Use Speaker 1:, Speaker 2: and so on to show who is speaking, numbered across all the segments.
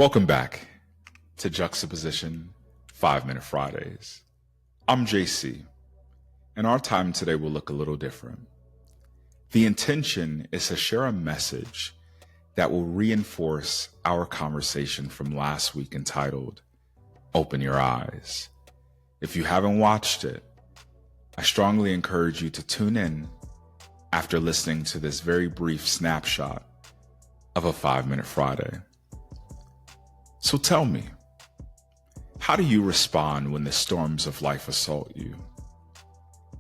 Speaker 1: Welcome back to Juxtaposition 5-Minute Fridays. I'm JC, and our time today will look a little different. The intention is to share a message that will reinforce our conversation from last week entitled, Open Your Eyes. If you haven't watched it, I strongly encourage you to tune in after listening to this very brief snapshot of a 5-Minute Friday. So tell me, how do you respond when the storms of life assault you?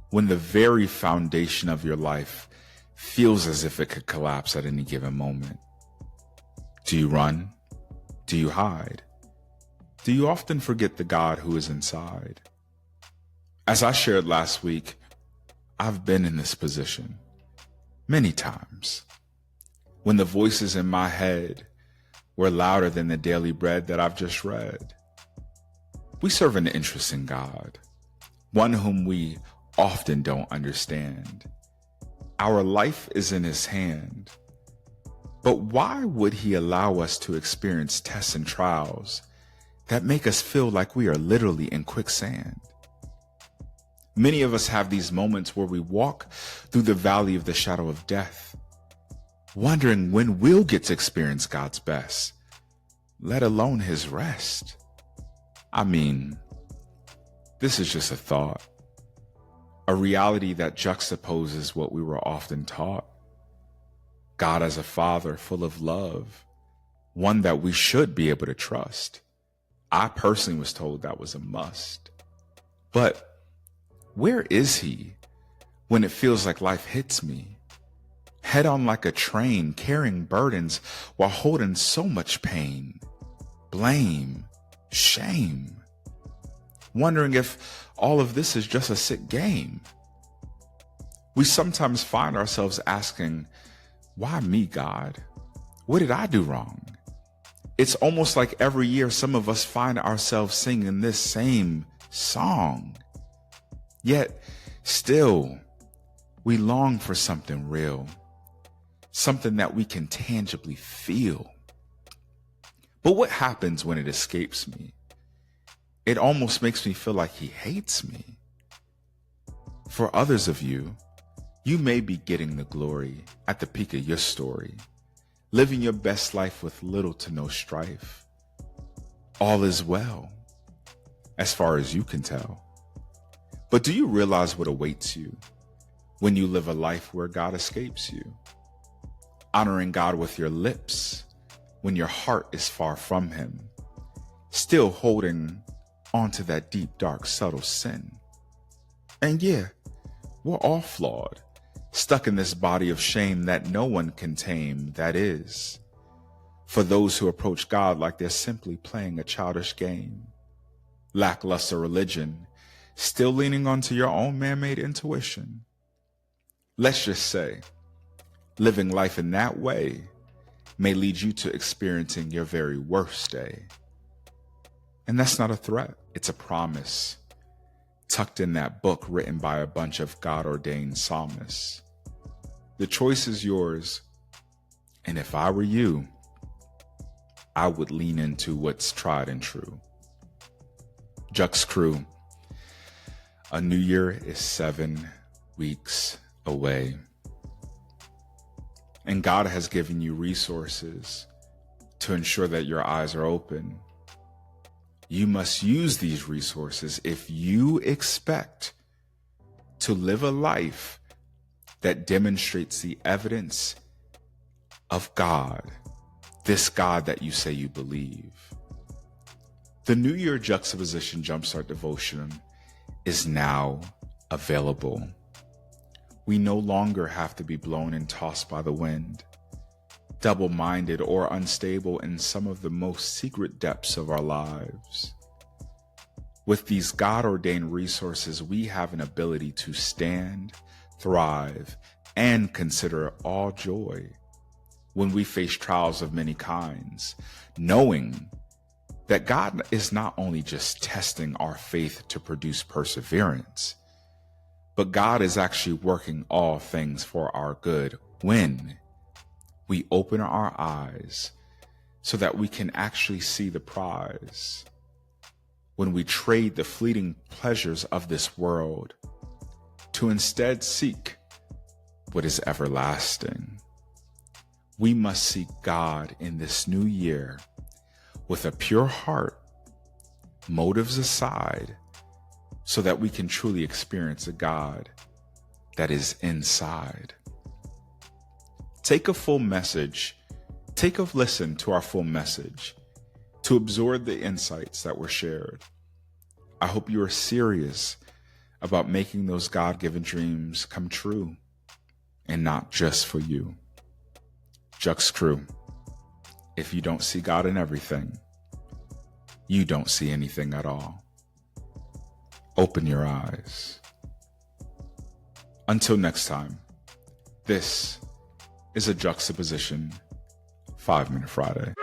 Speaker 1: When the very foundation of your life feels as if it could collapse at any given moment? Do you run? Do you hide? Do you often forget the God who is inside? As I shared last week, I've been in this position many times. When the voices in my head were louder than the daily bread that I've just read. We serve an interesting God, one whom we often don't understand. Our life is in his hand. But why would he allow us to experience tests and trials that make us feel like we are literally in quicksand? Many of us have these moments where we walk through the valley of the shadow of death, wondering when we'll get to experience God's best, let alone his rest. I mean, this is just a thought, a reality that juxtaposes what we were often taught. God as a father full of love, one that we should be able to trust. I personally was told that was a must. But where is he when it feels like life hits me? Head on like a train, carrying burdens while holding so much pain, blame, shame. Wondering if all of this is just a sick game. We sometimes find ourselves asking, why me, God? What did I do wrong? It's almost like every year some of us find ourselves singing this same song. Yet still, we long for something real. Something that we can tangibly feel. But what happens when it escapes me? It almost makes me feel like he hates me. For others of you, you may be getting the glory at the peak of your story, living your best life with little to no strife. All is well, as far as you can tell. But do you realize what awaits you when you live a life where God escapes you? Honoring God with your lips when your heart is far from him, still holding onto that deep, dark, subtle sin. And yeah, we're all flawed, stuck in this body of shame that no one can tame, that is, for those who approach God like they're simply playing a childish game. Lackluster religion, still leaning onto your own man-made intuition. Let's just say, living life in that way may lead you to experiencing your very worst day. And that's not a threat, it's a promise, tucked in that book written by a bunch of God-ordained psalmists. The choice is yours, and if I were you, I would lean into what's tried and true. Jux Crew, a new year is 7 weeks away. And God has given you resources to ensure that your eyes are open. You must use these resources if you expect to live a life that demonstrates the evidence of God, this God that you say you believe. The New Year Juxtaposition Jumpstart Devotion is now available. We no longer have to be blown and tossed by the wind, double-minded or unstable in some of the most secret depths of our lives. With these God-ordained resources, we have an ability to stand, thrive, and consider all joy when we face trials of many kinds, knowing that God is not only just testing our faith to produce perseverance, but God is actually working all things for our good when we open our eyes so that we can actually see the prize. When we trade the fleeting pleasures of this world to instead seek what is everlasting. We must seek God in this new year with a pure heart, motives aside, so that we can truly experience a God that is inside. Take a listen to our full message to absorb the insights that were shared. I hope you are serious about making those God-given dreams come true, and not just for you. Jux Crew, if you don't see God in everything, you don't see anything at all. Open your eyes. Until next time, this is a Juxtaposition 5 Minute Friday.